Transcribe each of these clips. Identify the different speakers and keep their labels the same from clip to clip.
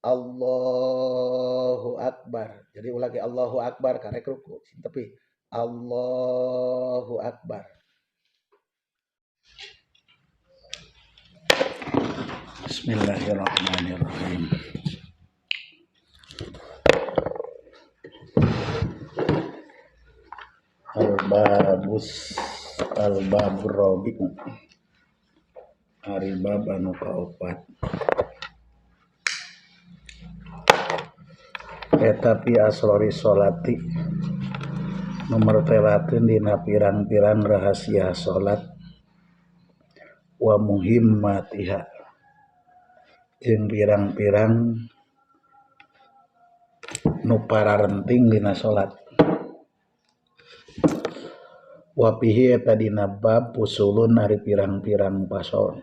Speaker 1: Allahu Akbar. Jadi ulangi Allahu Akbar karek ruku. Tapi Allahu Akbar. Bismillahirrahmanirrahim. Al-babur rabi'u. Ari bab anu kaopat. Eta pi asrori sholati memertelakeun dina pirang-pirang rahasia salat wa muhimmatiha jeung pirang-pirang nu pararenting dina salat. Wa pihi eta dina bab usulun ari pirang-pirang pasol.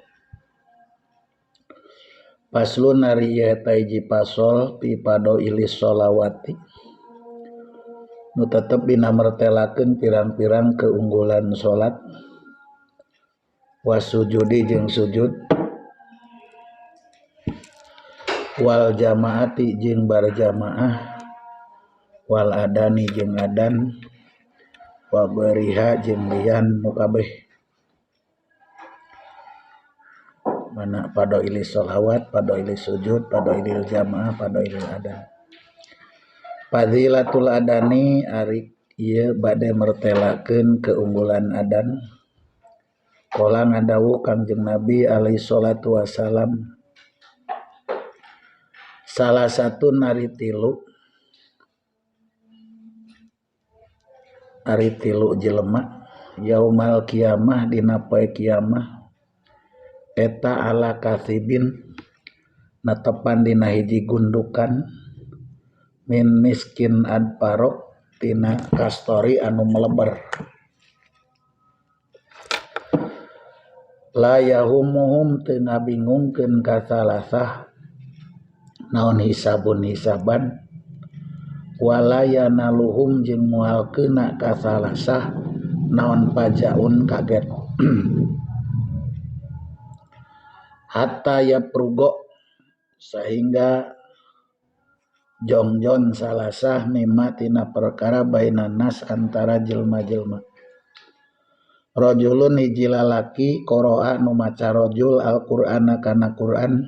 Speaker 1: Paslun ari eta hiji pasol pi pado ilis sholawati nu tetep dina mertelakeun pirang-pirang keunggulan salat wasujudi jeung sujud wal jamaati jeung berjamaah wal adani jeung adan wa bariha jeung lian nu kabeh mana pada ilis sholawat, pada ilis sujud, pada ilis jamaah, pada ilis adan. Fadilatul adani ari ieu bade mertelakeun keunggulan adan. Qala ngadawu Kangjeng Nabi alaihi salatu wasalam salah satu ari tilu jelema yaumal kiamah dina poe kiamah eta ala kasibin natepan dina hiji gundukan min miskin adparo tina kastori anu meleber la yahumuhum teu ngabingungkeun ka salasah naon hisaban wala yanaluhum jeung moalkeuna ka salasah naon pajaun kaget hatta yaprugo sehingga jongjon salasah mimma tina perkara bainan nas antara jelma-jelma. Rajulun hiji lalaki qara'a nu maca rajul Al-Qur'ana kana Qur'an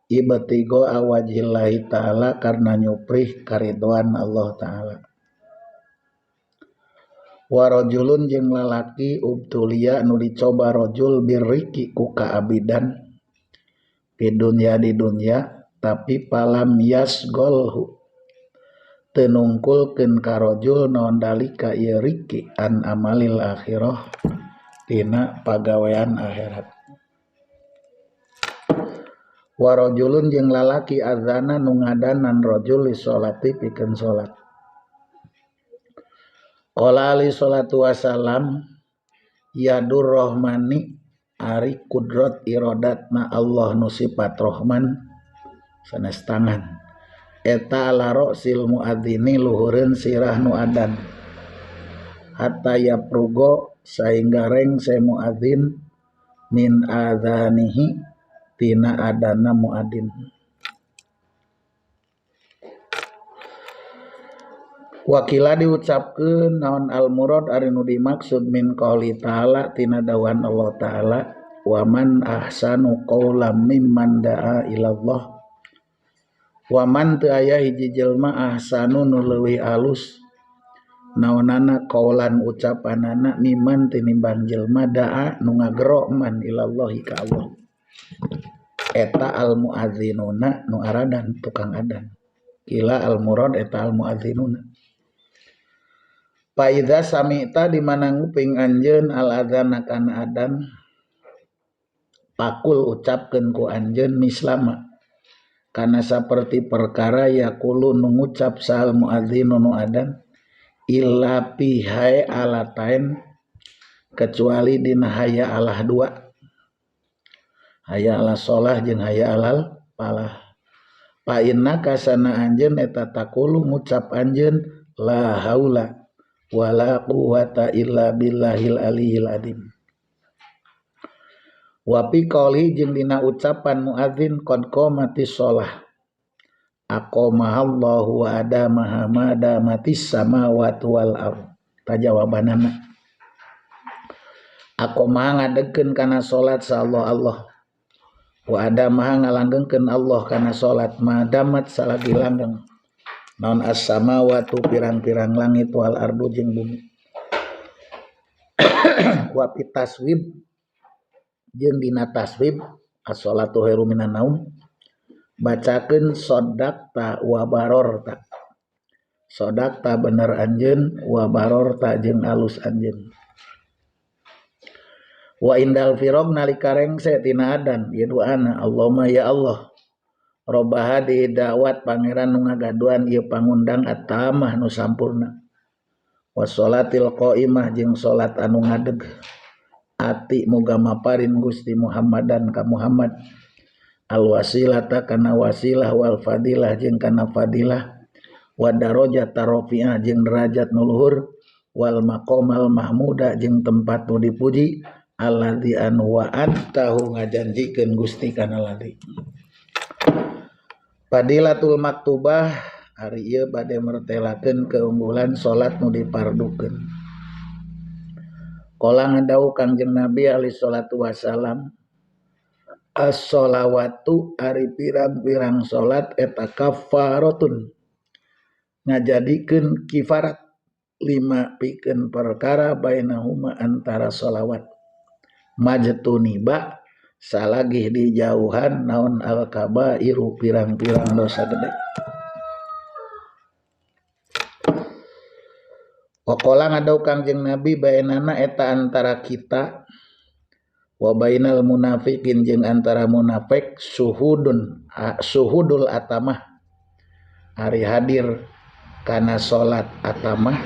Speaker 1: ibtigo awajillahi ta'ala karena nyuprih karidwan Allah ta'ala. Wa rajulun jeung lalaki ubtulia nu dicoba rajul birriki ku kaabidan di dunya tapi palam yasgolhu teu nungkulkeun ka rajul naon dalika ieu riki an amalil akhirah tina pagawean akhirat. Wa rajulun jeung lalaki azana nu ngadanan rajul li sholati pikeun salat. Qala alaihi salatu wasalam yadur rahmani ari kudrat iradatna Allah nu sifat rahman sanes tangan eta ala ra'sil muadzini luhureun sirah nu adan hatta yaprugo saingga rengse muadzin min adzanihi tina adana muadzin. Wakila diucapkeun naon al-murad ari nu dimaksud min qouli ta'ala tina dawan Allah ta'ala wa man ahsanu qaulan mimman da'a ilallah wa man teu aya hiji jelma ahsanu nu leuwih alus naonana qaulan ucapanana mimman tinimbang jelma da'a nu ngagero man ilallahi ka Allah eta al-muadzinuna nu aradan tukang adan kila al-murad eta al-muadzinuna. Paidza sami'ta di mana nguping anjeun al-adzana kana adan pakul ucapkeun ku anjeun mislama kana saperti perkara yaqulu nu ngucap sal muadzinu nu adan illa fi hay alatain kecuali dina haya alah dua haya ala sholah jeung haya alal falah. Pa inna kasana anjeun eta taqulu ngucap anjeun la haula wala quwata illa billahil aliyil adim. Wa fi qouli jeung dina ucapan muadzin qad qamatis shalah aqamahallahu wa adamaha ma damatis samawati wal ardh. Tajawabanana aqamaha ngadegkeun kana salat sa Allah wa adamaha ngalanggengkeun Allah kana salat ma damat salagi langgeng naon as-samawati pirang-pirang langit wal ardu jeung bumi. Wa pitaswib jeung dina taswib as-shalatu khairum minan naum bacakeun sodakta wa barorta. Sodakta bener anjeun wa barorta jeung alus anjeun. Wa indal firog nalika rengse tina adan ieu doana Allahumma ya Allah robba hadi da'wat pangeran nu ngagaduan ieu pangundang at-tamah nu sampurna. Wassolatil qaimah jeung salat anu ngadeg ati muga maparin Gusti Muhammadan ka Muhammad al wasilata kana wasilah wal fadilah jeung kana fadilah wa darajat rafi'ah jeung derajat nu luhur wal maqamal mahmuda jeung tempat nu dipuji alladzi anu wa antahu ngajanjikeun Gusti kana ladi. Fadilatul maktubah ari ieu bade mertelakeun keunggulan salat nu dipardukeun. Qala ngadawuh Kangjeng Nabi alaihi salatu wasalam as-shalawatu ari pirang-pirang salat eta kafaratun ngajadikeun kifarat lima pikeun perkara bainahuma antara shalawat majtuniba salagih dijauhan naon al-kabairu pirang-pirang dosa gede. Waqala ngadau Kangjeng Nabi bainana eta antara kita wa bainal munafiqin jeung antara munafik suhudul atamah ari hadir kana salat atamah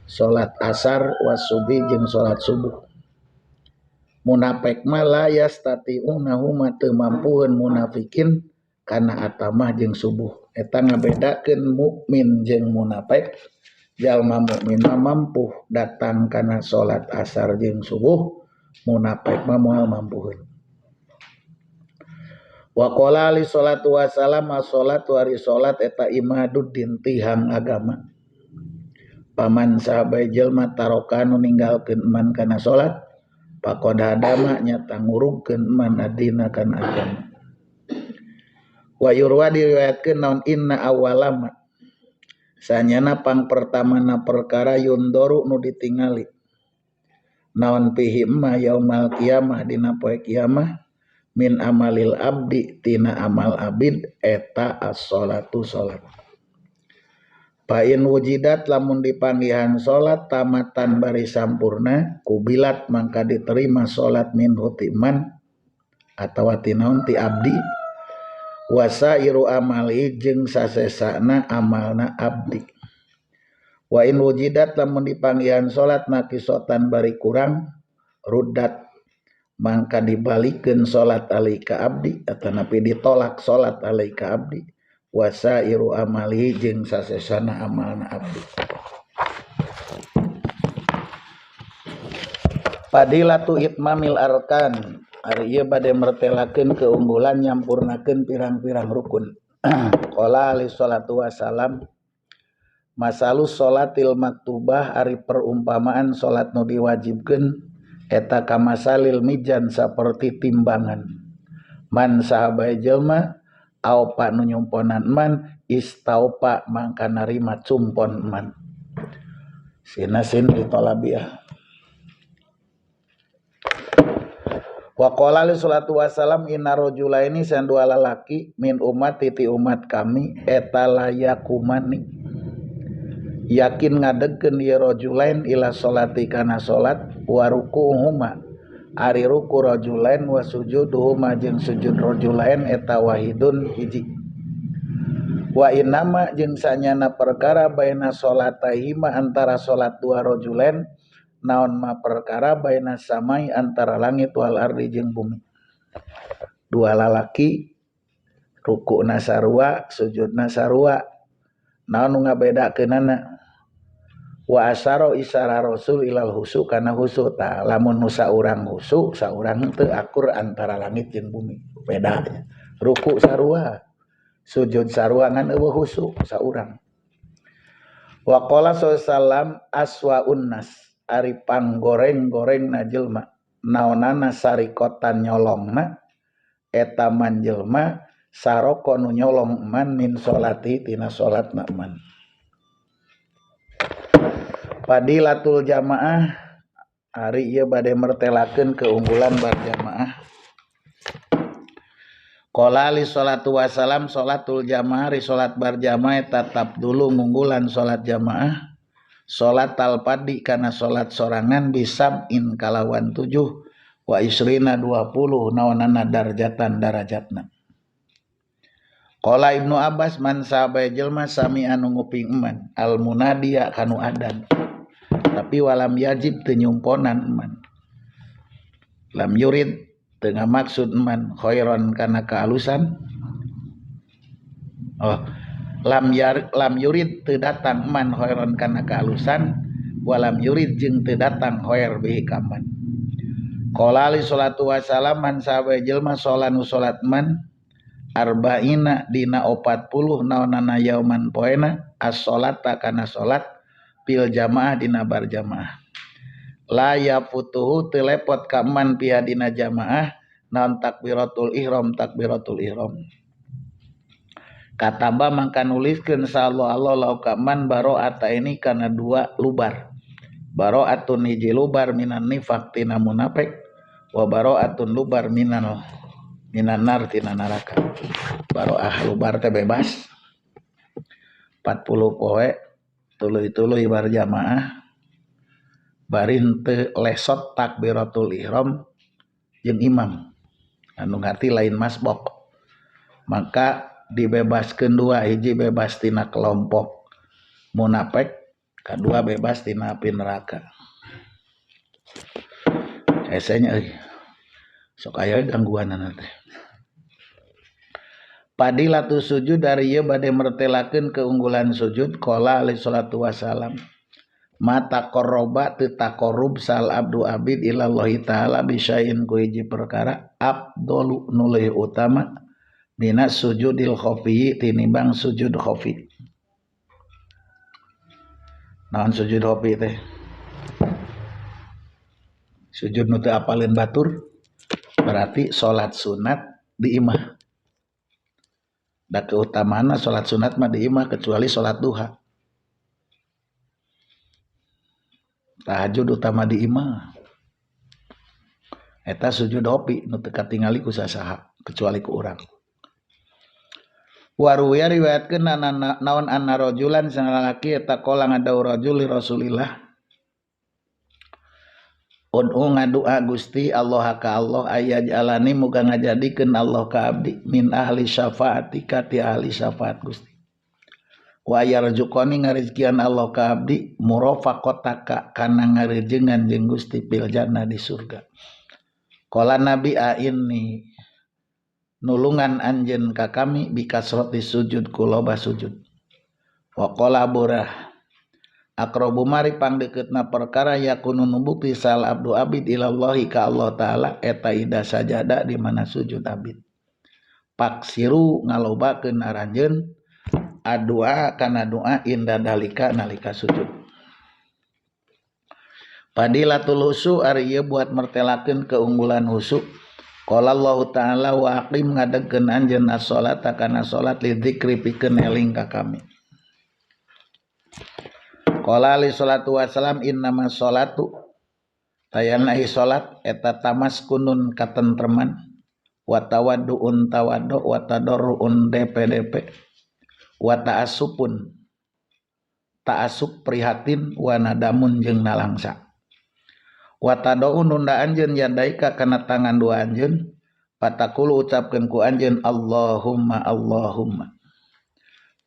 Speaker 1: salat asar wa subuh jeung salat subuh. Munafik mah la yastati'una huma teu mampueun munafikin kana atamah jeung subuh. Eta ngabedakeun mukmin jeung munafik. Jalma mukmin mah mampu datang kana salat asar jeung subuh, munafik mah moal mampueun. Wa qala li sholatu wasalam as-sholatu ari salat eta imaduddin tihang agama. Paman sahabai jelma tarokanu ninggalkeun iman kana salat faqad hadama nyata ngurungkeun iman adina kana agama. Wa yurwa diriwayatkeun naon inna awalama sanyana pang pertamana perkara yundoru nu ditingali naon pihi ma yaumal kiamah dina poe kiamah min amalil abdi tina amal abid eta as-sholatu salat. Fa in wujidat lamun dipanggihan salat tamatan bari sampurna kubilat mangka diterima salat min hutiman atawa tinaon ti abdi wasairu amali jeung sasesana amalna abdi. Wa in wujidat lamun dipanggihan salat naqisotan bari kurang ruddat mangka dibalikeun salat alaika abdi atanapi ditolak salat alaika abdi wasairu amali jeung sasesana amalna abdi. Fadilatu itmamil arkan ari ieu bade mertelakeun keunggulan nyampurnakeun pirang-pirang rukun. Qala alaihi salatu wasalam masalus sholatil maktubah ari perumpamaan salat nu diwajibkeun eta kamasalil mijan saperti timbangan. Man sahabai jelma aupa nu nyumponan man istaupa mangka narima cumpon man. Sinasin ditolabiah. Wa qala li salatu wasalam inna rajulaini san dua lalaki min umat titi umat kami eta layakumani yakin ngadegkeun ieu rajulain ila sholati kana salat wa ruku'uhuma ari ruku rajulain wa sujuduhuma jeung sujud rajulain eta wahidun hiji. Wa innama jeung sanyana perkara baina sholatahima antara salat dua rajulain naon ma perkara baina samai antara langit wal ardi jeung bumi. Dua lalaki rukuna sarua sujudna sarua naon nu ngabedakeunana wa asyara isara rasul ilal husu kana husu ta lamun nu saurang husu saurang teu akur antara langit jeung bumi beda ruku sarua sujud saruangan eueuh husu saurang. Wa qala sallam aswaun nas ari panggoreng-gorengna jelma naonana sarikotan nyolongna eta man jelma saroko nu nyolong man min salati tina salatna man. Fadilatul jamaah ari ieu bade mertelakeun keunggulan berjamaah. Qala li sholatu wassalam sholatul jamaah ri sholat berjamaah tetap dulu ngunggulan sholat jamaah. Sholat talpadi kana sholat sorangan bisab'in kalawan 7 wa isrina 20 naonana darajatna. Qala Ibnu Abbas man sahabai jelma sami anu nguping eman al munadiya kanu adan tapi walam yajib teu nyumponan eman lam yurid tengah maksud eman khairon kana kealusan lam yurid teu datang eman khairon kana kealusan walam yurid jeung teu datang khair bihi kaman. Qala li sholatu wassalam man sahabai jelma sholat nu sholat man arba'ina dina 40 naonana yauman poena as-sholata kana sholat pil jamaah dina berjamaah la yafutuhu telepot ka man piha dina jamaah naon takbiratul ihram kataba mangka nuliskeun sallallahu Allah lau ka man baro'ata ini kana 2 lubar baro'atun hiji lubar minan nifaq tina munafik wa baro'atun lubar minan nar tina neraka. Baro'ah lubar teh bebas 40 poe tuluy-tuluy berjamaah bari teu lesot takbiratul ihram jeung imam anu ngarti lain masbok maka dibebaskeun 2 hiji bebas tina kelompok munafik kadua bebas tina api neraka. Esenya sok aya gangguanana teh. Padilatu sujud dari ieu bade mertelakeun keunggulan sujud qala alaihi salatu wasalam mata qarraba teu taqarrub sal abdu abid ilallahi taala bisain ku hiji perkara afdalu nu leuwih utama minas sujudil khafi tinimbang sujud khafi. Naon sujud khafi teh? Sujud nu teu apaleun batur berarti salat sunat di imah. Da keutamaana salat sunat mah di imah kecuali salat duha. Tahajud utama di imah. Eta sujud hopi nu teu katingali ku sasaha kecuali ku urang. Waruya riwayatkeun naon anna rajulan sangalaki eta qala ngadawu rajul li Rasulillah Ud'u ngadua Gusti Allah ka Allah ayaj'alani muga ngajadikeun Allah ka abdi min ahli syafaatika ti ahli syafaat Gusti. Wa yarzuqani ngarizkian Allah ka abdi murafaqataka kana ngarejengan jeung Gusti fil jannah di surga. Qala Nabi inni nulungan anjeun ka kami bikasroti sujud kuloba sujud. Wa qala burah aqrabu mari pangdeuketna perkara yakunu nubukti sal abdu abid ilallahi ka Allah taala eta ida sajada di mana sujud abid. Paksiru ngalobakeun aranjeun adua kana doa inda dalika nalika sujud. Fadilatul husu ari ieu buat mertelakeun keunggulan husu. Qala Allah taala wa aqim ngadegkeun anjeun as-sholata kana salat li dzikri pikeun eling ka kami. Qala li sholatu wassalam innama sholatu tayanahi sholat eta tamaskunun katentreman wa tawadduun tawaddu wa tadarruun DP wa ta'assupun ta'assub prihatin wa nadamun jeung nalangsa wa tadaun nunda anjeun yadaika kana tangan dua anjeun patakulu ucapkeun ku anjeun Allahumma Allahumma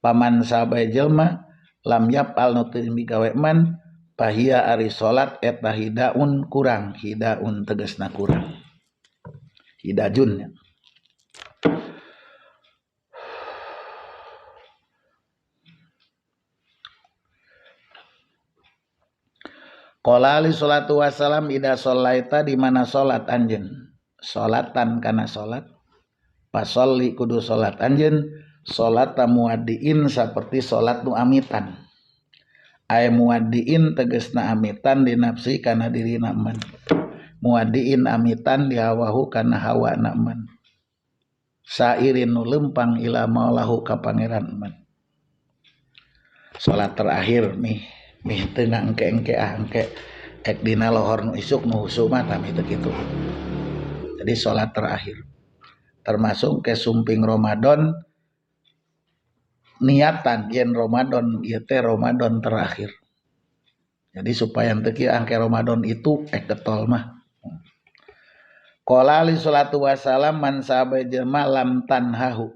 Speaker 1: paman sahabai jelma lam yapal nu teu migawe man pahiya ari salat eta hidaun kurang hidaun tegasna kurang hidajun. Qala ali salatu wassalam ida sholaita di mana salat anjeun salatan kana salat pasolli kudu salat anjeun salat muaddiin seperti salat nu amitan. Ay muaddiin tegesna amitan di nafsi kana dirina man. Muaddiin amitan di hawahu kana hawa man. Sairin nu lempang ila maulahu ka pangeran man. Salat terakhir mih teu ngangke-engke engke ek dina lohor nu isuk nu husu mah tami teu kitu. Jadi salat terakhir termasuk ke sumping Ramadan niatan yen Ramadan ieu teh Ramadan terakhir. Jadi supaya teu kieu angke Ramadan itu ek getol mah. Qala li salatu wasalam man sahabe jelema lam tanhahu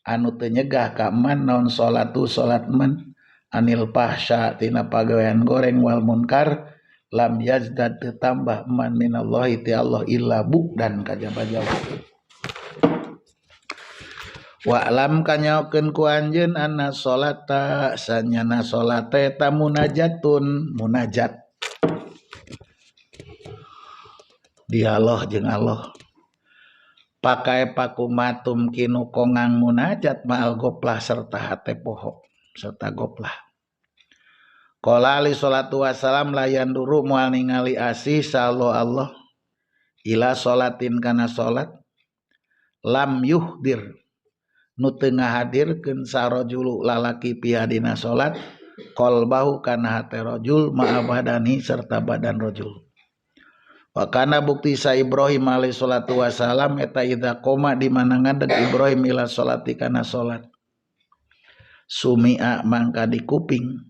Speaker 1: anu teu nyegah ka man naon salatu salat man anil fahsya tina pagawean goreng wal munkar lam yazdad teu tambah man minallahi ti Allah illa dan kajaba jauh. Wa lam kanyaokeun ku anjeun anna salata sanyana salat eta munajatun munajat dialog jeung Allah pakai pakumatum kinu kongang munajat ma'al goplah serta hate poho serta goplah. Qala ali salatu wassalam layan duru moal ningali asih sallallahu Allah ila salatin kana salat lam yuhdir nu teu ngahadirkeun sarojulu lalaki piadina salat qalbahu kana hate rajul ma'abadani serta badan rajul. Wa kana bukti sa Ibrahim alaihi salatu wasalam eta idza qoma di mana ngadeg Ibrahim ila salati kana salat sumi'a mangka di kuping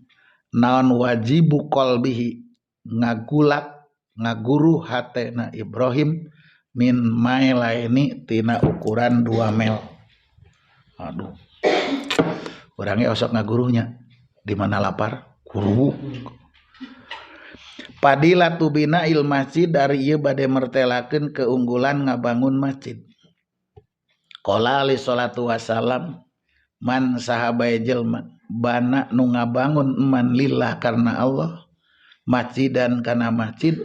Speaker 1: naon wajibu qalbihi ngagulak ngaguru hatena Ibrahim min mailaini tina ukuran 2 mil. Aduh urangnya osok ngaguruhnya di mana lapar guru padilatu bina'il masjid dari ieu bade mertelakeun keunggulan ngabangun masjid. Qala ali salatu wasalam man sahabae jelma bana nu ngabangun man lillah karena Allah masjidan kana masjid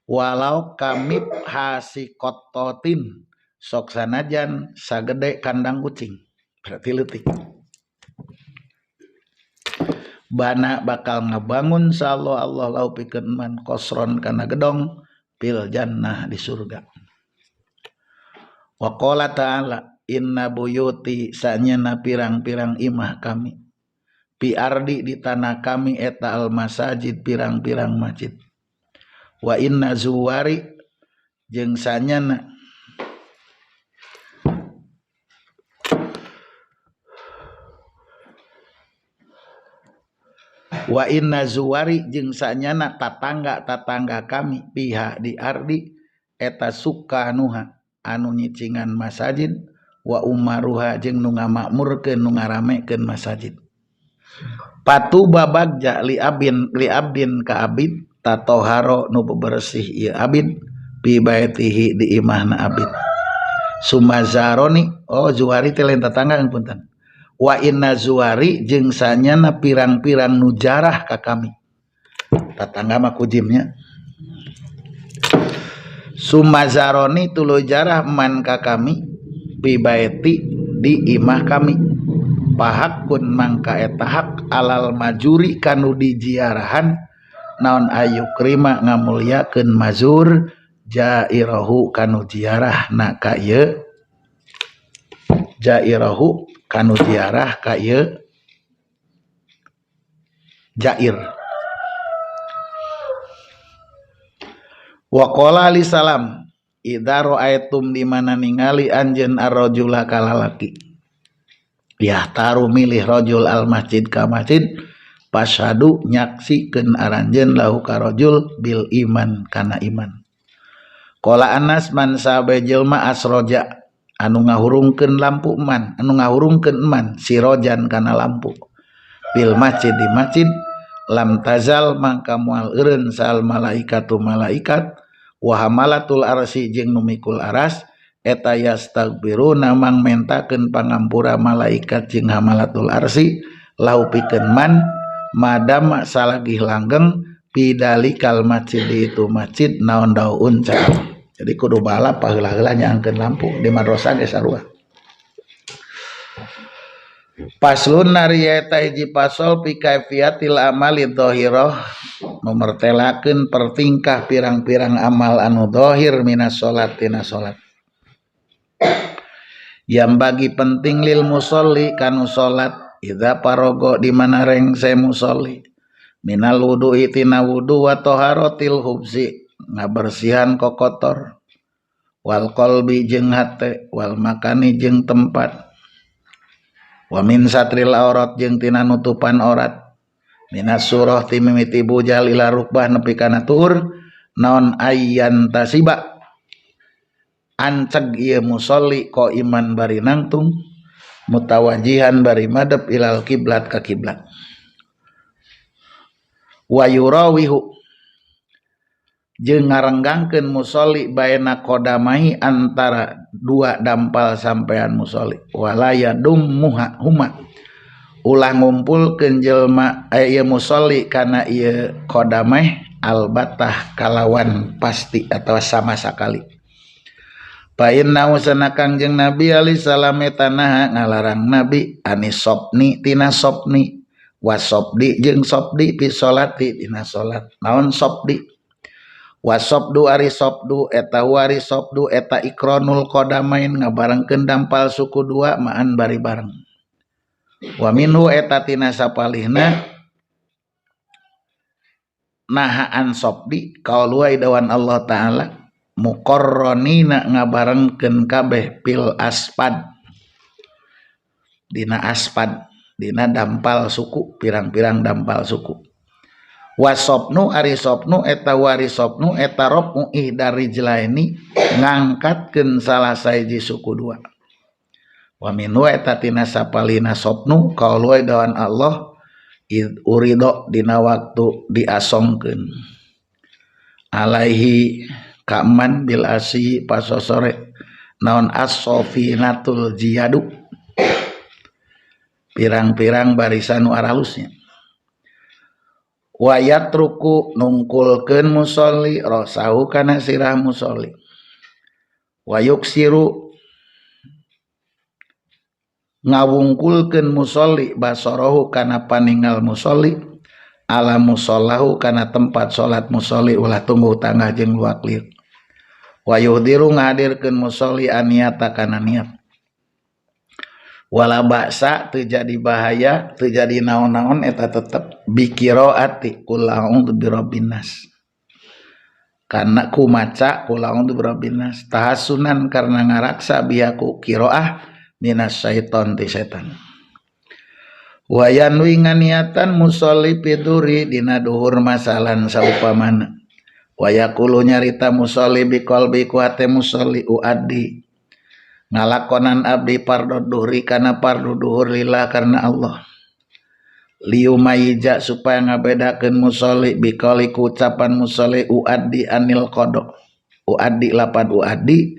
Speaker 1: walau kamib hasikototin sok sanajan sagede kandang kucing berarti leutik. Bana bakal ngabangun sallallahu Allah lau pikeun man kosron kana gedong fil jannah di surga. Wa qala ta'ala inna buyuti sanyana pirang-pirang imah kami pi ardi di tanah kami eta al masajid pirang-pirang masjid. Wa inna zuwari jeung sanyana wa inna zuwari jeung sanyana tatangga kami piha di ardi eta sukanuha anu nyicingan masajid wa umaruha jeung nu ngamakmurkeun nu ngaramekeun masajid. Patu babagja li abdin ka abid tatoharo nu bersih ieu abid bi baitihi di imahna abid. Sumazaroni zuwari teh lain tatangga punten. Wa inna zuwari jeung sanyana pirang-pirang nu jarah ka kami tatangga mah kujimnya. Sumazaroni tuluy jarah man ka kami bi baiti di imah kami pahakun mangka eta hak alal majuri kanu dijiarahan naon ayu krima ngamulyakeun mazur jairahu kanu ziarah na ka ieu jairahu kanu ziarah ka ieu jair. Wa qala li salam idza ra'aitum di mana ningali anjeun ar-rajula ka lalaki ya taru milih rajul al masjid ka masjid pasadu nyaksikeun aranjeun lahu ka rajul bil iman kana iman. Qala Anas man sahabe jelma asroja anu ngahurungkeun lampu man anu ngahurungkeun man sirojan kana lampu bil masjid di masjid lam tazal mangka moal eureun sal malaikatu malaikat wa hamalatul arsy jeung nu mikul aras eta yastaghfiruna mang mentakeun pangampura malaikat jeung hamalatul arsy lahu pikeun man madam salagih langgeng bidalikal masjid itu masjid naon daun cakap. Jadi kudu balap paheula-heula nyaangkeun lampu di madrasah ge sarua. Paslun nariyata hiji pasol fi kaifiyatil amali dhahirah memertelakeun pertingkah pirang-pirang amal anu dhahir minas salat tina salat. Yang bagi penting lil musolli kanu salat idza parogo di mana rengse musolli minal wudu'i tina wudu wa taharatil hubsi ngabersihan kokotor wal qalbi jeung hate wal makani jeung tempat wa min satril aurat jeung tina nutupan aurat minas surah ti mimiti bujal ila rukbah nepi kana tuhur naon ayyan tasiba anceg ieu musolli ko iman bari nangtung mutawajihan bari madep ilal kiblat ka kiblat wa yurawihu jeung ngarenggangkeun musolli baina qodamai antara dua dampal sampean musolli walaya dummuha huma ulah ngumpulkeun jelma ieu musolli kana ieu qodamai albatah kalawan pasti atau sama sakali. Fa inna usana Kangjeng Nabi alaihi salam tanaha ngalarang Nabi anis sobni tina sobni wasobdi jeung sobdi fi sholati tina salat. Naon sobdi? Wasobdu ari sobdu eta ikronul qadamain ngabarengkeun dampal suku dua maan bari bareng. Wa minhu eta tina sapalihna nahaan sobdi qaulu idawan Allah taala muqarronina ngabarengkeun kabeh pil aspad dina aspad dina dampal suku pirang-pirang dampal suku. Wasobnu ari sobnu eta warisobnu eta robmu ihdari jelaini ngangkatkeun salah sahiji suku dua. Wa minhu eta tina sapalina sobnu qaulu dawan Allah id urido dina waktu diasongkeun alaihi kaman bil asi pasosore naon as-sofinatul jiyadu pirang-pirang barisan nu aralusnya wa yatruku nungkulkeun musolli rasahu kana sirah musolli wa yuksiru ngawungkulkeun musolli basarahu kana paningal musolli ala musallahu kana tempat salat musolli ulah tunggu tangah jeung luak liuk wa yuhdiru ngahadirkeun musolli aniyata kana niat wala ba'sa teu jadi bahaya teu jadi naon-naon eta tetep biqiraati qul a'udzu birabbin nas kana ku maca qul a'udzu birabbin nas tahassunan karena ngaraksa biaku qiraah minas syaiton ti setan wa yanwi nganiatan musolli piduri dina duhur masalan saupamana wa yaqulu nyarita musolli biqalbi ku hate musolli uaddi ngalakonan abdi fardhu duhri kana fardhu duhur lillah karena Allah liumayja supaya ngabedakeun musolli biqali ku ucapan musolli uaddi anil qada uaddi lapad uaddi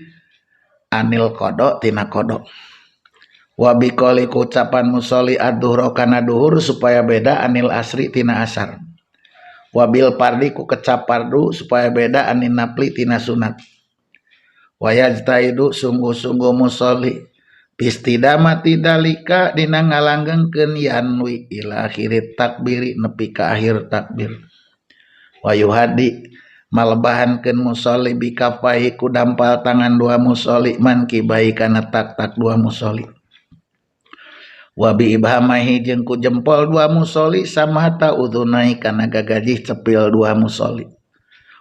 Speaker 1: anil qada tina qada wa biqali ku ucapan musolli ad-duhra kana duhur supaya beda anil asri tina asar wa bil fardi ku kecap fardu supaya beda anin nafli tina sunat wa yajtaidu sungguh-sungguh musolli bistidamati dalika dina ngalanggengkeun yanwi ila akhirit takbiri nepi ka akhir takbir wa yuhadi malebahankeun musolli bikafai ku dampal tangan dua musolli man kibai kana tak dua musolli wa bi ibhamahi jeung ku jempol dua musolli samahata udunai kana gagajih cepil dua musolli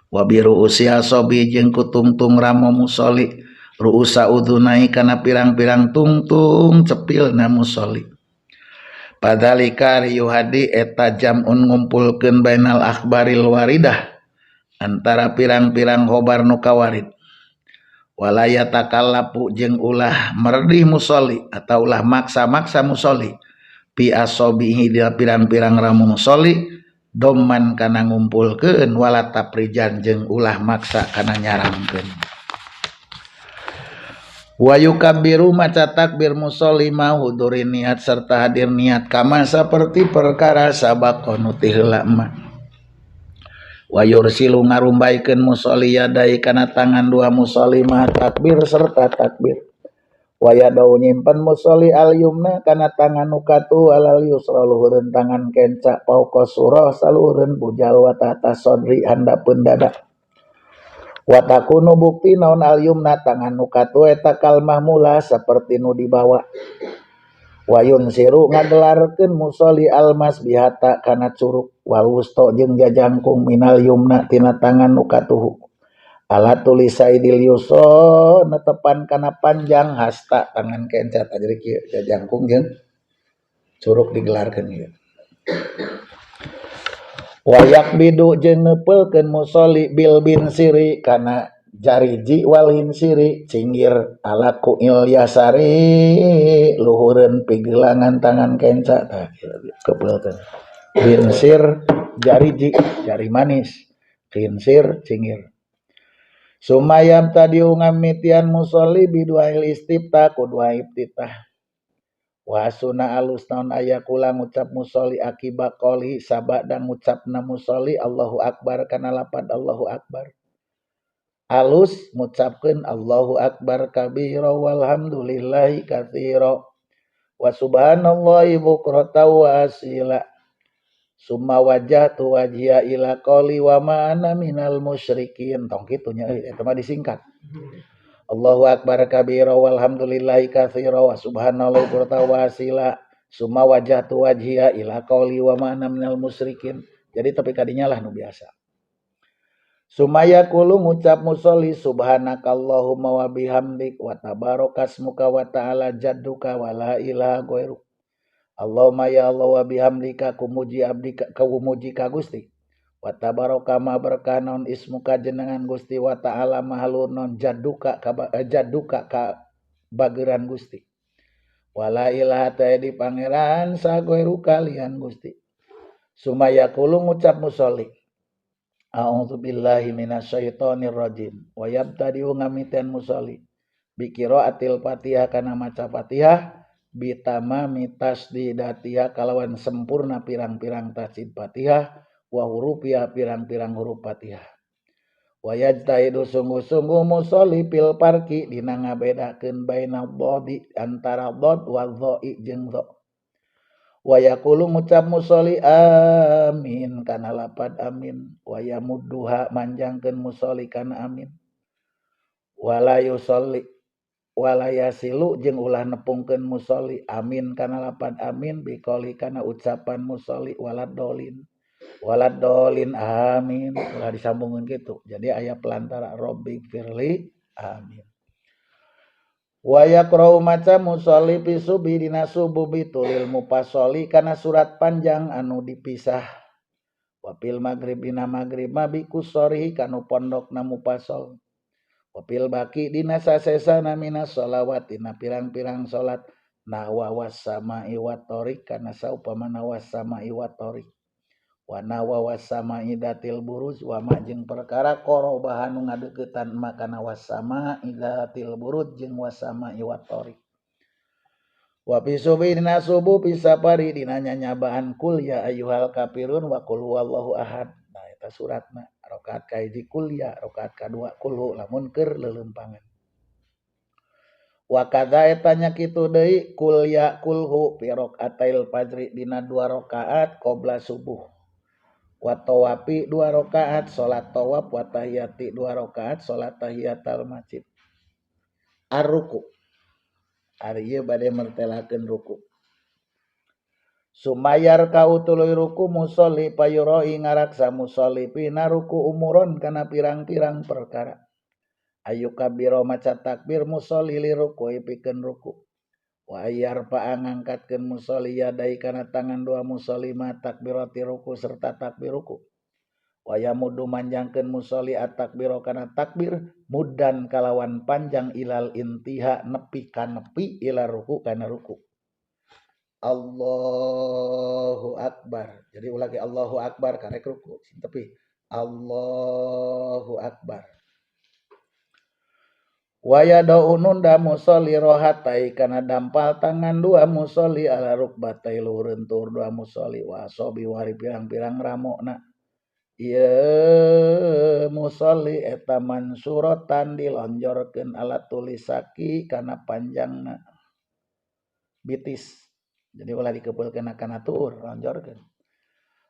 Speaker 1: wa bi ru'usi asobi jeung ku tungtung ramo musolli ru'usa udunai kana pirang-pirang tungtung cepilna musolli padalika riyuhadi eta jam'un ngumpulkeun bainal akhbaril waridah antara pirang-pirang khobar nu kawarid walaya takallapu jeung ulah merdih musolli atau ulah maksa-maksa musolli pi asobihi dia pirang-pirang ramo musolli doman kana ngumpulkeun wala taprijan jeung ulah maksa kana nyarangkeun wa yukabbiru maca takbir musolli ma huduri niat serta hadir niat kama saperti perkara sabaqo nu ti heula mah wa yursilu ngarumbaikeun musolli yadai kana tangan dua musolli ma takbir serta takbir Waya dau nyimpen musolli al yumna kana tangan nukatu alal yusra luhureun tangan kenca pauqa surah saluhureun bujal wa tahta sodri handapeun dada wa takunu bukti naon al yumna tangan nukatu eta kal mahmula saperti nu dibawa wayun siru ngagelarkeun musolli al masbihata kana curug wal wusta jeung jajangkung minal yumna tina tangan nukatuhu ala tulisaidil yusra netepan kana panjang hasta tangan kenca jadi kieu jajangkung jeung curug digelarkeun ieu wayak bidu jeung neupelkeun musolli bil bin siri kana jariji wal hinsiri cinggir ala kuil yasari luhureun pigelangan tangan kenca tah keupelkeun binsir jariji jari manis hinsir cinggir Sumayam tadi ngamitian musolli biduail istifta kudua iftitah wasuna alus naon aya kula ngucap musolli akibat qoli sabada ngucapna musolli Allahu akbar kana lapad Allahu akbar alus ngucapkeun Allahu akbar kabira walhamdulillahi katsira wa subhanallahi bukratan wa asila summa wajhatu wajhiya ila qoli wa ma ana minal musyrikin tong kitu nya eta mah disingkat Allahu akbar kabira walhamdulillahi katsira wa subhanallahi bukratan wa asila summa wajhatu wajhiya ila qoli wa ma ana minal musyrikin jadi tapi kadinya lah nu biasa sumaya kulu ngucap musolli subhanakallahumma wa bihamdik wa tabarakasmuka wa ta'ala jadduka wa la ilaha ghairuk Allahumma ya Allah wa bihamdika kumuji abdika kumuji ka Gusti wa tabaraka ma berkanon ismuka jenengan Gusti wa ta'ala mahalur non jadduka ka bageuran Gusti wala ilaha ta'ala pangeran sagoeru kalian Gusti sumaya kulu ngucap musolli a'udzubillahi minasyaitonir rajim wa yabtadi'u ngamiten musolli bi qiraatil Fatihah kana maca Fatihah bitamami tasdidatiha kalawan sempurna pirang-pirang tasdid Fatihah wa hurufiha pirang-pirang huruf Fatihah wa yajtahidu sungguh-sungguh musolli fil parki dina ngabedakeun baina dhodi antara dhod wa dhoi jeung dha wa yaqulu ngucap musolli amin kana lapad amin wa yamudduha manjangkeun musolli kana amin wala yusolli wala yasilu jeung ulah nepungkeun musolli amin kana lapad amin biqoli kana ucapan musolli walad dolin amin ulah disambungkeun kitu jadi aya pelantara robbi firli amin wa yaqra'u maca musolli fi subuh dina subuh bitulil mufasoli kana surat panjang anu dipisah wa fil maghrib dina maghrib mabiku sori kanu pondokna mufasol wapil baki dina sasesana minas sholawat dina pirang-pirang salat nawa wassama'i wattariq kana saupamana wassama'i wattariq wa nawa wassama'i datil buruz wa ma jeung perkara qorobahan nu ngadeuketan makana wassama'i datil buruz jeung wassama'i wattariq wa fi subuh dina subuh pisapari dina nyanyabaan kul ya ayyuhal kafirun wa qul huwallahu ahad nah eta suratna rakaat kahiji kul ya rakaat kadua kulhu lamun keur leuleumpangan wa kadza eta nya kitu deui kul ya kulhu fi rakaatail fajri dina 2 rakaat qabla subuh wa tawafi 2 rakaat salat tawaf wa tahiyati 2 rakaat salat tahiyatul masjid ar-ruku ari ieu bade mertelakeun ruku Sumayar kau tuluy ruku musolli payuroi ngaraksa musolli pina ruku umuron kana pirang-pirang perkara ayu kabiro maca takbir musolli li ruku pikeun ruku wa ayyar pa ngangkatkeun musolli yadai kana tangan dua musolli ma takbirati ruku serta takbir ruku wa yamudu manjangkeun musolli at-takbiro kana takbir muddan kalawan panjang ilal intiha nepi ka nepi ila ruku kana ruku Allahu akbar jadi ulah ge Allahu akbar karek ruku tapi Allahu akbar wa yadau nunda musolli rohatai kana dampal tangan dua musolli ala rukbatai luhureun tur dua musolli wa asobi wari pirang-pirang ramona ieu musolli eta mansuratan dilonjorkeun alat tulisaki kana panjangna bitis. Jadi ulah dikepeulkeun kana tuur lonjorkeun.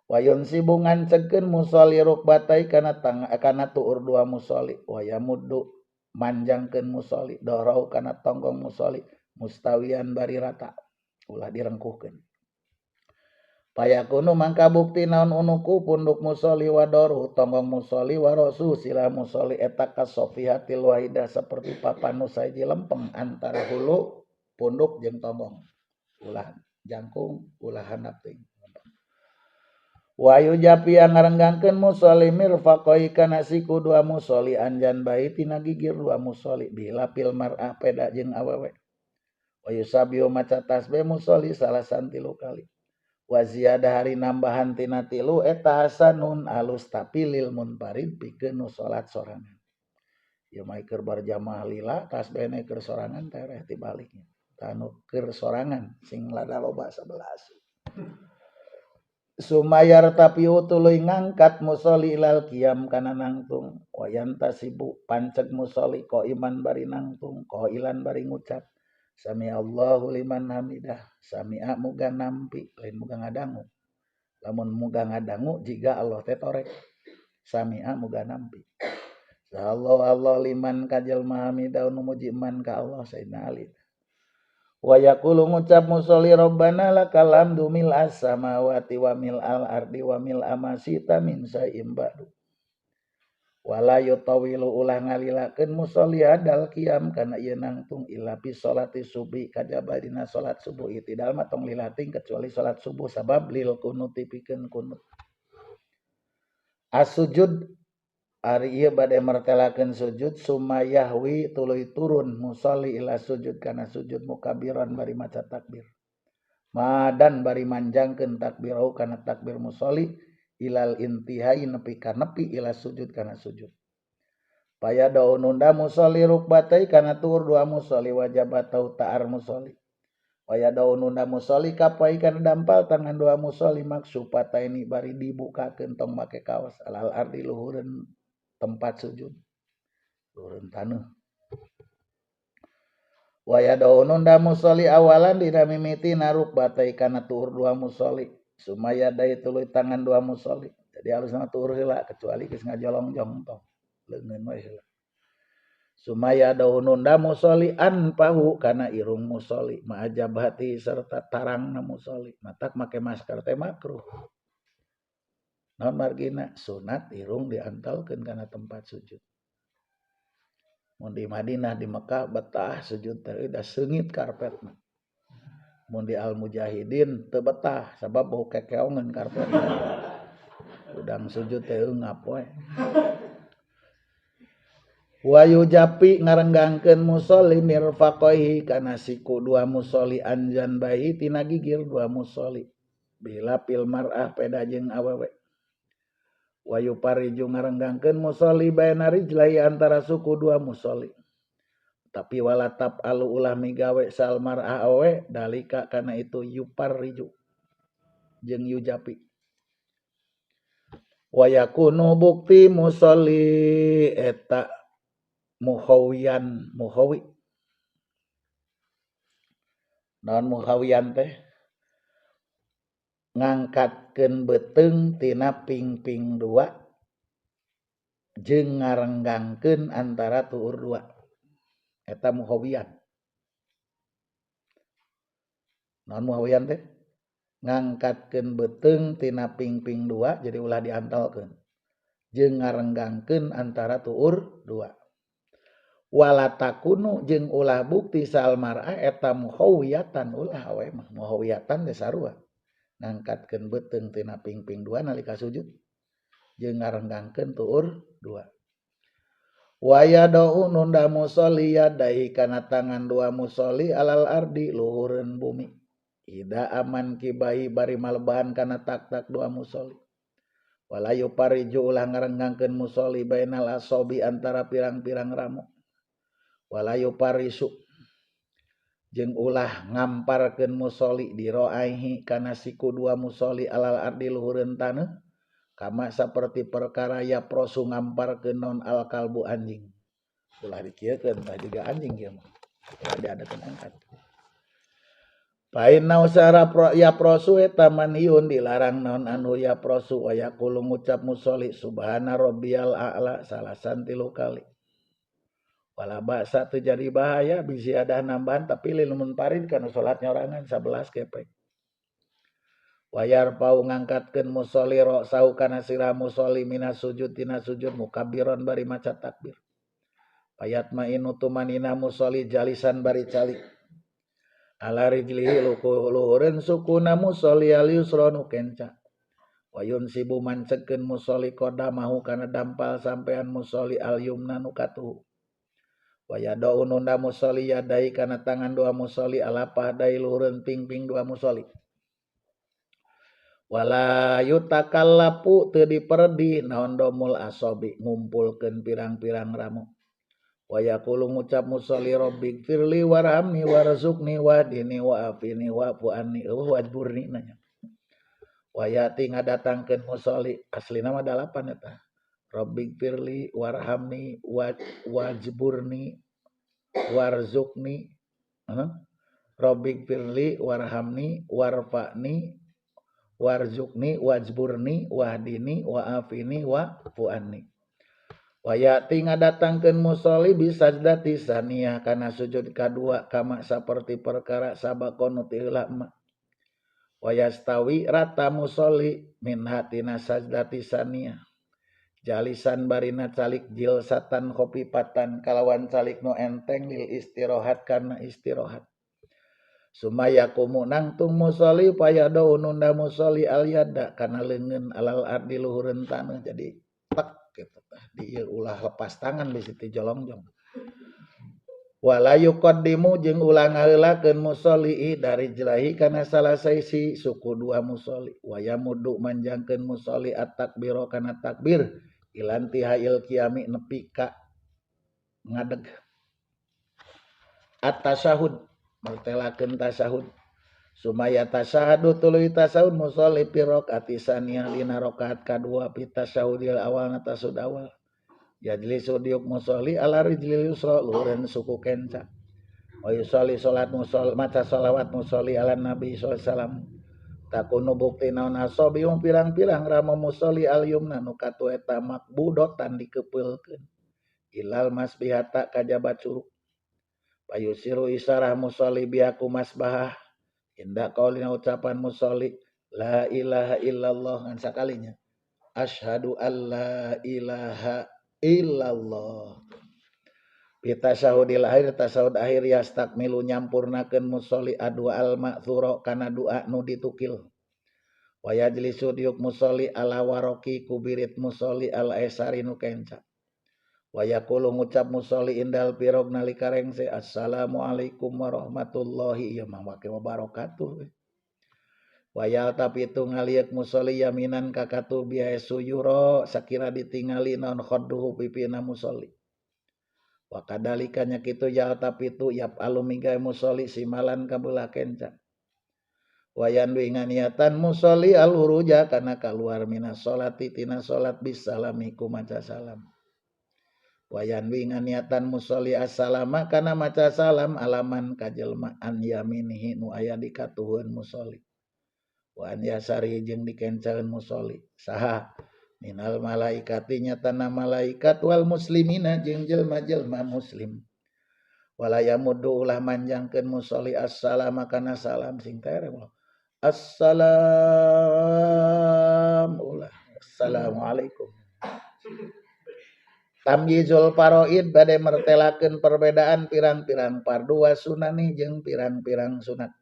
Speaker 1: Wayun sibungan cegkeun musolli rukbatai kana tuur dua musolli. Wayamuddu manjangkeun musolli dorau kana tonggong musolli mustawian bari rata. Ulah direngkuhkeun. Payakunu mangka bukti naon unuku punduk musolli wadoru tonggong musolli warosu sila musolli eta kasofihatil wahidah seperti papan nu saiji lempeng antara hulu punduk jeung tonggong. Ulah jangkung ulah handap teuing. Wayu japi yang ngarenggangkeun musolli mirfaqoi kana siku dua musolli anjan bayi tina gigir dua musolli bila pil mar'ah peda jeung awewe. Wayu sabiu maca tasbih musolli salasan 3 kali. Wa ziyadah hari nambahan tina 3 eta hasanun alus tapi lil munfarid pikeun nu salat sorangan. Ieu mah keur berjamaah lila tasbihna keur sorangan teh reh tibaliknya. Tanu keur sorangan sing lada loba 11. Sumayar tapi tuluy ngangkat musolli ilal qiyam kana nangtung wayan tasibu panceg musolli ko iman bari nangtung ko ilan bari ngucap sami Allahu liman hamidah sami'a muga nampi lain muga ngadangu lamun muga ngadangu jiga Allah teh torek sami'a muga nampi Allah liman kajelma hamidah nu muji man ka Allah sayyidina Ali. Wa yaqulu ngucap musolli rabbana lakal hamdu mil as-samawati wa mil al-ardi wa mil amasita min sa'im ba'du. Wala yutawilu ulah ngalilakeun musolli adal qiyam kana ieu nangtung illa fi sholati subuh kajaba dina salat subuh itidal mah tong lilating kecuali salat subuh sabab lil kunuti pikeun kunut. As-sujud ari ieu bade martelakeun sujud sumayahwi tuluy turun musolli ila sujud kana sujud mukabiran bari maca takbir. Madan bari manjangkeun takbirau kana takbir musolli ilal intihai nepi ka nepi ila sujud kana sujud. Paya daununda musolli rukbatai kana tuur dua musolli wajabat tau ta'ar musolli. Paya daununda musolli kapai kana dampal tangan dua musolli maksupataini bari dibukakeun tong make kaos alal ardi luhureun tempat sujud turun taneuh. Waya daunun da musolli awalan dina mimiti naruk batai kana tuur dua musolli sumaya dai tuluy tangan dua musolli jadi harusna tuur heula kecuali geus ngajolong-jong tong leungeun we heula. Sumaya daunun da musolli anpahu kana irung musolli ma'ajabati serta tarangna musolli matak make masker teh makruh. Naon margina sunat irung diantalkeun kana tempat sujud. Mun di Madinah di Mekah betah sujud teh da seungit karpetna. Mun di Al Mujahidin teu betah sabab bau kekeongeun karpetna. Udang sujud teh eungap we. Wa yujapi ngarenggangkeun musolli mirfaqaihi kana siku dua musolli anjan bayi tina gigir dua musolli. Bila pil mar'ah peda jeung awewe. Wayu pariju ngarenggangkeun musolli baina rijlai antara suku dua musolli. Tapi walatap alu ulah migawe sal mar'ah awe dalika kana itu yuparriju jeung yujapi. Wayakunu bukti musolli eta muhawiyan muhawi. Naon muhawiyan teh? Ngangkatkeun beuteung tina pingping dua jeung ngarenggangkeun antara tuur dua eta muhawiyan. Naon muhawiyan teh? Ngangkatkeun beuteung tina pingping dua jadi ulah diantalkeun jeung ngarenggangkeun antara tuur dua. Walatakunu jeung ulah bukti sal mar'ah eta muhawiyatan ulah we mah muhawiyatan teh sarua. Ngangkatkeun beuteung tina pingping dua nalika sujud jeung ngarenggangkeun tuur dua. Wa yadau nunda musolli yadai kana tangan dua musolli alal ardi luhureun bumi. Ida aman kibai bari malebahan kana tak-tak dua musolli. Walayu pariju ulah ngarenggangkeun musolli bainal asobi antara pirang-pirang ramu. Walayu parisu jeung ulah ngamparkeun musolli di roaihi kana siku dua musolli alal ardi luhureun taneuh kama saperti perkara ya prosu ngamparkeun naon al kalbu anjing. Ulah dikiekeun tah juga anjing ieu mah. Ulah diadakeun angkat. Pain nausara ya prosu eta manhiun dilarang naon anu ya prosu wa yaqulu ngucap musolli subhana rabbiyal a'la salasan 3 kali. Wala ba'sa teu jadi bahaya bisi ada nambahan tapi limun parid kana salat nyorangan 11 kepek. Wayar pau ngangkatkeun musolli ra'sau kana sirah musolli minas sujud tina sujud mukabbiron bari maca takbir. Payat ma'inu tumanina musolli jalisan bari calik. Ala rijlihi luhureun sukuna musolli al yusra nu kenca. Wayun sibu mancekeun musolli qadamahu kana dampal sampean musolli al yumna nu katuhu. Wayadau nunda musolli yadai kana tangan dua musolli ala pahdai luhureun pingping dua musolli. Wala yutakallapu teu diperdi naon domul asobi ngumpulkeun pirang-pirang ramu. Wa yaqulu ngucap musolli rabbik firli warhamni warzuqni wahdini wa'afini wa'fu anni wajburni nanya. Wa yati ngadatangkeun musolli aslina mah 8 eta. Rabbik firli warhamni wajburni warzuqni. Rabbik firli warhamni warfa'ni warzuqni wajburni wahdini wa'afini wa'fu anni. Wayati ngadatangkeun musolli bisajdati saniyah kana sujud kadua kama saperti perkara sabaqonu tiheula ma. Wayastawi rata musolli min hatina sajdati saniyah. Jalisan barina calik jilsatan khofifatan kalawan calik nu enteng lil istirahat kana istirahat. Sumaya kumu nangtung musolli payado nunda musolli al yada kana leungeun alal ardi luhureun taneuh jadi tek kitu tah di ulah lepas tangan bisi ti jolongjong. Wala yuqaddimu jeung ulah ngaheulakeun musolli dari jelahi kana salah saisi suku dua musolli. Wa yamuddu manjangkeun musolli at-takbiro kana takbir ilantihail qiyami nepi ka ngadeg. At-tasyahud martelakeun tasyahud. Sumaya tasyahadu tuluy tasyahud musolli fi rakaati saniyah dina rakaat kadua fi tasyahudil awalna tasyahud awal. Yajlisu diuk musolli ala rijlil yusra luhureun suku kenca. Wa yusolli salat musolli maca shalawat musolli ala nabi sallallahu alaihi wasallam. Takunu bukti naon asobi pirang-pirang rama musolli al yumna nu katu eta makbudotan dikepeulkeun. Ilal masbihata kajabat curug. Payusiru isarah musolli biaku masbahah. Indah qaulina ucapan musolli la ilaha illallah ngan sakalinya. Asyhadu alla ilaha illallah. Pita syahudil akhir tasawud akhir yastakmilu nyampurnakeun musolli adua al ma'thura kana doa nu ditukil. Wa yajlisu diuk musolli ala waroki kubirit musolli al aisari nu kenca. Wa yaqulu ngucap musolli indal pirog nalika rengse assalamu alaikum warahmatullahi ya mangke wabarakatuh. Wa yaltapitu ngaliek musolli yaminan kakatu biaya suyuro sakira ditingali naon khadduhu pipina musolli. Wa kadalika nya kitu yaltapitu yap alumiga musolli simalan kabeula kencan. Wa yanwi nganiatan musolli al-huruja kana kaluar minas sholati tina salat bisalami ku maca salam. Wayan wingan niatan musolli assalama kana maca salam alaman kajelma an yaminihi nu aya di katuhun musolli. Wa an yasari jeung dikenceun musolli. Saha minal malaikati nyatana malaikat wal muslimina jeung jelma-jelma muslim. Wala yamuddu ulah manjangkeun musolli assalama kana salam sing tere assalam ulah assalamualaikum. Tamyizul faraid bade mertelakeun perbedaan pirang-pirang fardu wa sunani jeung pirang-pirang sunat.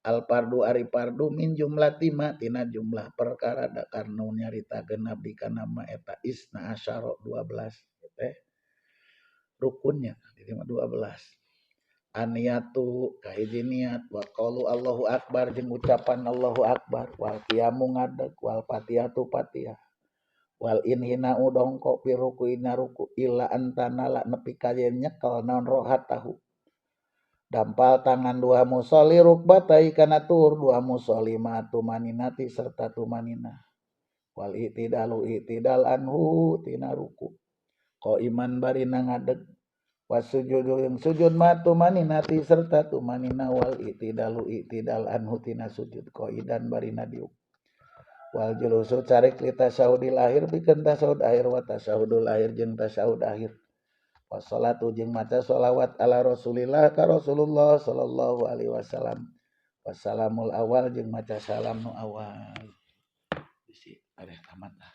Speaker 1: Al fardu ari fardu min jumlah tima tina jumlah perkara dakar nu nyaritakeun nabi kana ma eta isna asyara 12 teh rukunnya jadi 12. Aniyatu kahiji niat wa qaulu Allahu akbar jeung ucapan Allahu akbar wal qiyamu ngadeg wal fatihatu fatihah. Wal inhina udongko piruku ina ruku illa antana la nepi kayen nyekel naon rohat tahu. Dampal tangan dua musolli rukbatai kana tur dua musolli ma tumaninati serta tumanina. wal i'tidal anhu tina ruku qaiman barina ngadeg wasujudu yang sujud matu maninati serta tumanina wal i'tidal anhu tina sujud qaidan barina diuk wal julusu carik li tasyahudil akhir pikeun tasyahud akhir wa tasyahudul akhir jeung tasyahud akhir wassalatu jeung maca sholawat ala Rasulillah ka Rasulullah sallallahu alaihi wasallam wassalamul awal jeung maca salam nu awal bisi areh tamat lah